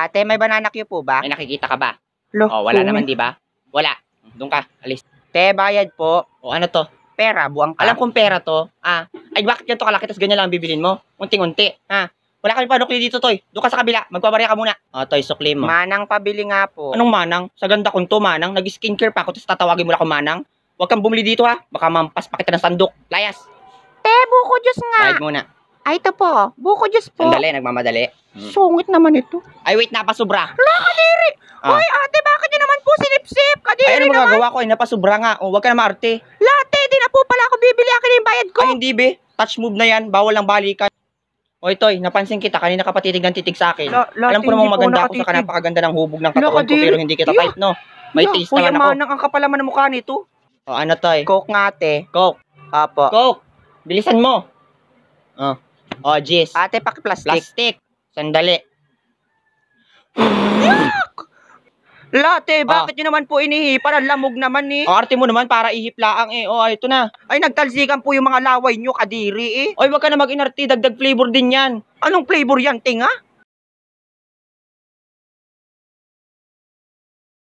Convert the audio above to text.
Ate, may banana queue po ba? May nakikita ka ba? Lo, Oh, wala naman, di ba? Wala. Doon ka, alis. Te, bayad po. O, ano to? Pera, buwang ka. Alam kong pera to. Ay, bakit ganito kalaki, tapos ganyan lang ang bibilin mo? Unti-unti, ha? Wala kami panukli dito, Toy. Doon ka sa kabila. Magbabarya ka muna. O, Toy, sukli mo. Manang pabili nga po. Anong manang? Sa ganda kong to, manang. Nag-skincare pa ako, tapos tatawagin mo na ako manang. Huwag kang bumili dito, ha? Baka mampas pa kita ng sandok. Layas. Te, buko juice nga. Bayad muna. Ay, ito po. Buko juice po. Sandali, nagmamadali. Sungit naman ito. Ay, wait, napasubra. Ala, kadiri! Ah. Hoy, ate, bakit nyo naman po sinip-sip? Kadiri Ay, ano naman. magagawa ko? Ay, napasubra nga. O, huwag ka na maarte. Late, di na po pala ako bibili. Akin na yung bayad ko. Ay, hindi, be. Touch move na yan. Bawal lang balikan. Oy, Toy, napansin kita. Kanina ka pa titig ng titig sa akin. Alam ko namang maganda ako sa napakaganda ng hubog ng katawan ko, pero hindi kita type, no? May taste naman ako. Manang ang kapalaman ng mukha nito. O, ano, Toy? Coke nga, ate. Coke. Apo. Coke. Bilisan mo. O, Jis. Ate, paki-plastic. Plastic. Sandali. Late, bakit nyo naman po inihipan? Ang lamog naman eh. O, arte mo naman para ihip-laang eh. O, ito na. Ay, nagtalsikan po yung mga laway nyo, kadiri eh. Oy, wag ka na mag-inarte. Dagdag flavor din yan. Anong flavor yan, tinga?